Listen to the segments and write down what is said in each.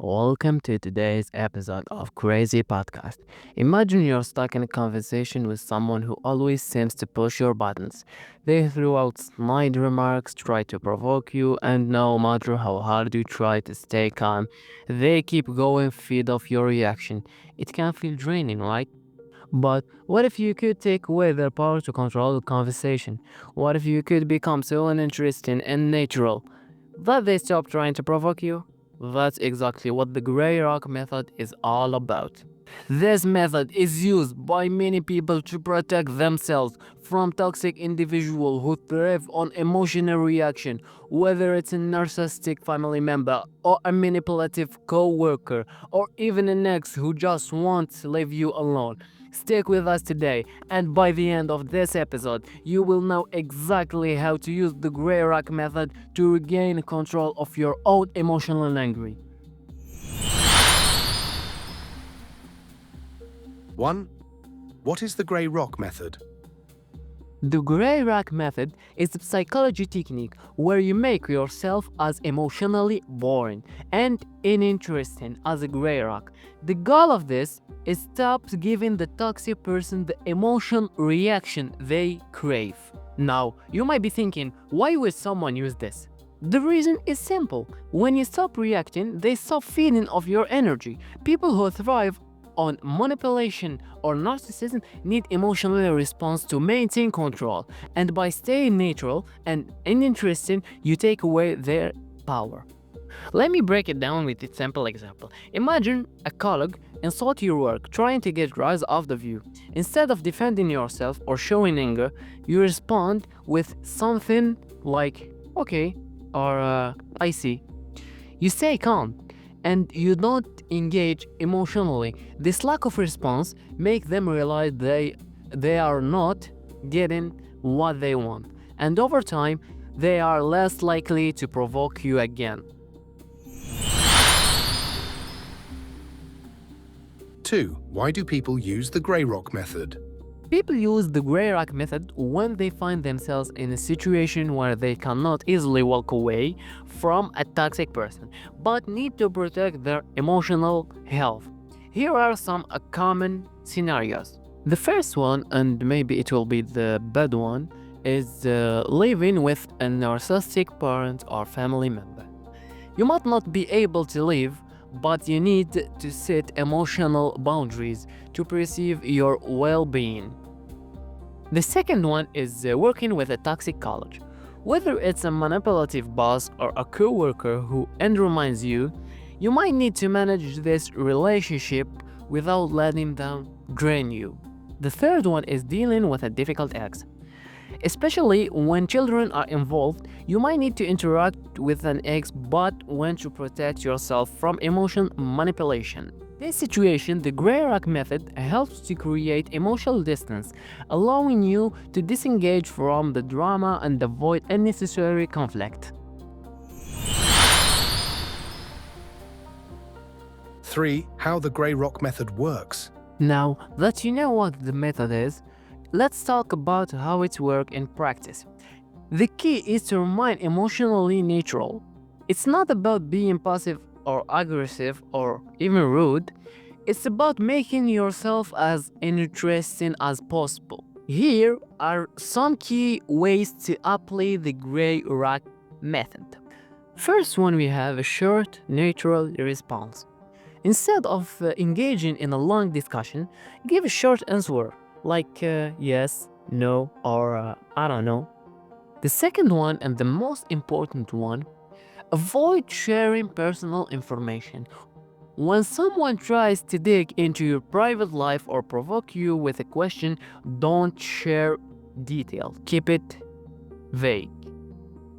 Welcome to today's episode of Crazy Podcast. Imagine you're stuck in a conversation with someone who always seems to push your buttons. They throw out snide remarks, try to provoke you, and no matter how hard you try to stay calm, they keep going, feed off your reaction. It can feel draining, right? But what if you could take away their power to control the conversation? What if you could become so uninteresting and natural that they stop trying to provoke you? That's exactly what the gray rock method is all about. This method is used by many people to protect themselves from toxic individuals who thrive on emotional reaction, whether it's a narcissistic family member or a manipulative coworker or even an ex who just wants to leave you alone. Stick with us today, and by the end of this episode, you will know exactly how to use the gray rock method to regain control of your own emotional angry. 1. What is the grey rock method? The gray rock method is a psychology technique where you make yourself as emotionally boring and uninteresting as a gray rock. The goal of this is stop giving the toxic person the emotion reaction they crave. Now, you might be thinking, why would someone use this? The reason is simple. When you stop reacting, they stop feeding off your energy. People who thrive on manipulation or narcissism need emotional response to maintain control, and by staying neutral and uninterested, you take away their power. Let me break it down with a simple example. Imagine a colleague insult your work, trying to get rise out of you. Instead of defending yourself or showing anger, you respond with something like, okay, or I see. You stay calm and you don't engage emotionally. This lack of response makes them realize they are not getting what they want, and over time they are less likely to provoke you again. 2. Why do people use the grey rock method? People use the gray rock method when they find themselves in a situation where they cannot easily walk away from a toxic person, but need to protect their emotional health. Here are some common scenarios. The first one, and maybe it will be the bad one, is living with a narcissistic parent or family member. You might not be able to leave, but you need to set emotional boundaries to perceive your well-being. The second one is working with a toxic colleague. Whether it's a manipulative boss or a coworker who undermines you, you might need to manage this relationship without letting them drain you. The third one is dealing with a difficult ex. Especially when children are involved, you might need to interact with an ex but want to protect yourself from emotion manipulation. In this situation, the gray rock method helps to create emotional distance, allowing you to disengage from the drama and avoid unnecessary conflict. 3. How the grey rock method works. Now that you know what the method is, let's talk about how it works in practice. The key is to remain emotionally neutral. It's not about being passive or aggressive or even rude. It's about making yourself as interesting as possible. Here are some key ways to apply the gray rock method. First one, we have a short, neutral response. Instead of engaging in a long discussion, give a short answer like yes, no, or I don't know. The second one, and the most important one, avoid sharing personal information. When someone tries to dig into your private life or provoke you with a question, don't share details. Keep it vague.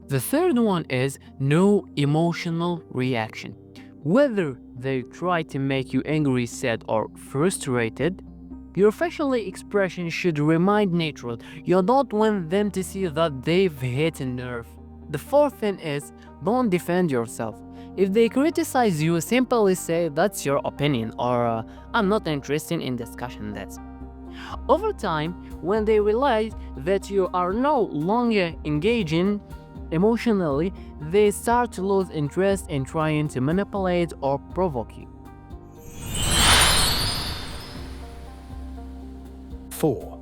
The third one is no emotional reaction. Whether they try to make you angry, sad, or frustrated, your facial expression should remain natural. You don't want them to see that they've hit a nerve. The fourth thing is, don't defend yourself. If they criticize you, simply say that's your opinion or I'm not interested in discussion that. Over time, when they realize that you are no longer engaging, Emotionally, they start to lose interest in trying to manipulate or provoke you. 4.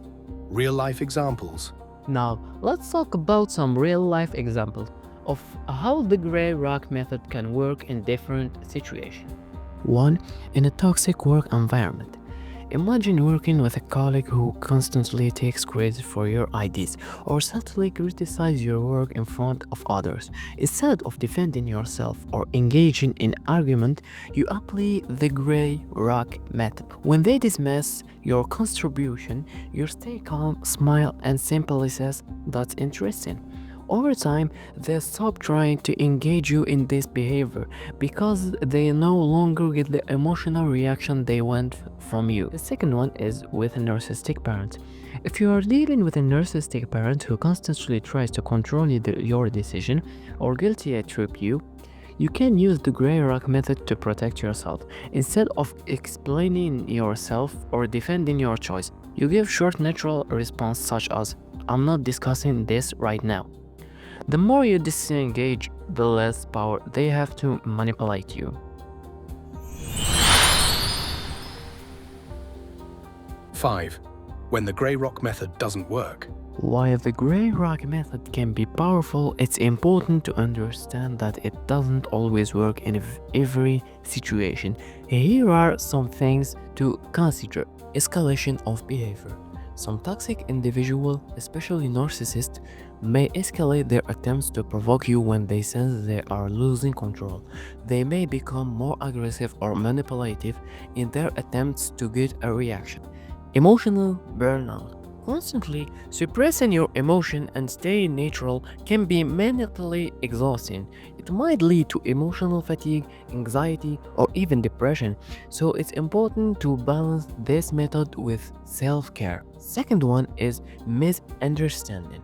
Real-life examples. Now, let's talk about some real-life examples of how the gray rock method can work in different situations. 1. In a toxic work environment. Imagine working with a colleague who constantly takes credit for your ideas or subtly criticizes your work in front of others. Instead of defending yourself or engaging in argument, you apply the gray rock method. When they dismiss your contribution, you stay calm, smile, and simply says, "That's interesting." Over time, they stop trying to engage you in this behavior because they no longer get the emotional reaction they want from you. The second one is with a narcissistic parent. If you are dealing with a narcissistic parent who constantly tries to control your decision or guilty trip you, you can use the gray rock method to protect yourself. Instead of explaining yourself or defending your choice, you give short natural response such as, "I'm not discussing this right now." The more you disengage, the less power they have to manipulate you. 5. When the grey rock method doesn't work. While the gray rock method can be powerful, it's important to understand that it doesn't always work in every situation. Here are some things to consider. Escalation of behavior. Some toxic individuals, especially narcissists, may escalate their attempts to provoke you when they sense they are losing control. They may become more aggressive or manipulative in their attempts to get a reaction. Emotional burnout. Constantly suppressing your emotion and staying neutral can be mentally exhausting. It might lead to emotional fatigue, anxiety, or even depression, so it's important to balance this method with self-care. Second one is misunderstanding.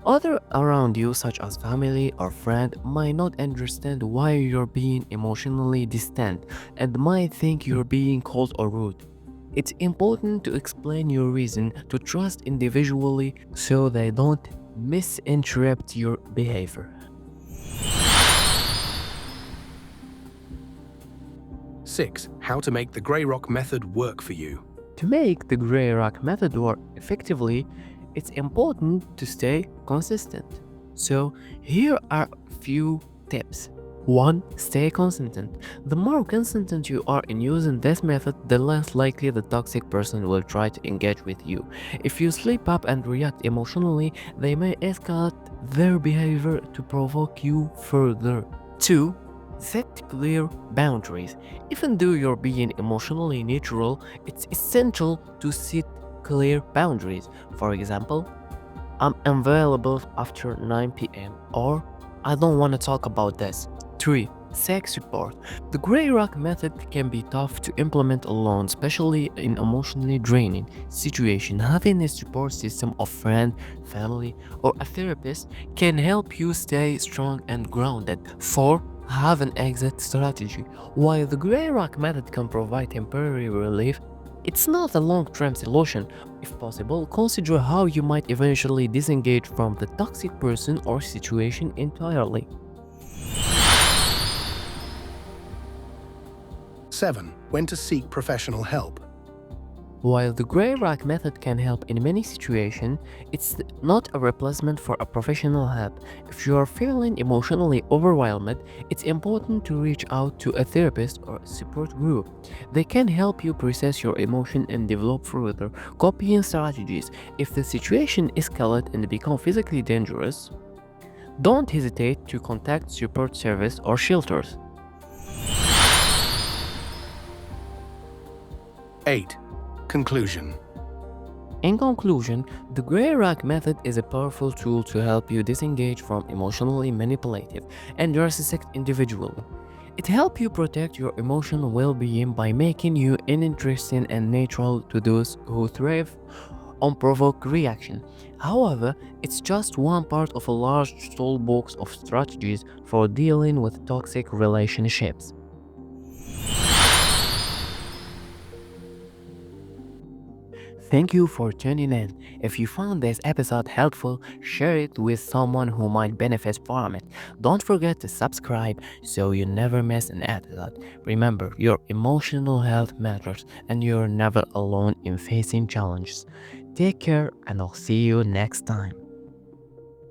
Others around you, such as family or friend, might not understand why you're being emotionally distant and might think you're being cold or rude. It's important to explain your reason to trust individually so they don't misinterpret your behavior. 6. How to make the grey rock method work for you. To make the gray rock method work effectively, it's important to stay consistent. So here are a few tips. 1. Stay consistent. The more consistent you are in using this method, the less likely the toxic person will try to engage with you. If you slip up and react emotionally, they may escalate their behavior to provoke you further. 2. Set clear boundaries. Even though you're being emotionally neutral, it's essential to set clear boundaries. For example, "I'm available after 9 p.m. or "I don't want to talk about this." 3. Seek support. The gray rock method can be tough to implement alone, especially in emotionally draining situations. Having a support system of friend, family, or a therapist can help you stay strong and grounded. 4. Have an exit strategy. While the gray rock method can provide temporary relief, it's not a long-term solution. If possible, consider how you might eventually disengage from the toxic person or situation entirely. 7. When to seek professional help. While the gray rock method can help in many situations, it's not a replacement for a professional help. If you are feeling emotionally overwhelmed, it's important to reach out to a therapist or a support group. They can help you process your emotion and develop further coping strategies. If the situation escalates and becomes physically dangerous, don't hesitate to contact support service or shelters. 8. Conclusion. In conclusion, the gray rock method is a powerful tool to help you disengage from emotionally manipulative and narcissistic individuals. It helps you protect your emotional well-being by making you uninteresting and neutral to those who thrive on provoke reaction. However, it's just one part of a large toolbox of strategies for dealing with toxic relationships. Thank you for tuning in. If you found this episode helpful, share it with someone who might benefit from it. Don't forget to subscribe so you never miss an episode. Remember, your emotional health matters and you're never alone in facing challenges. Take care, and I'll see you next time.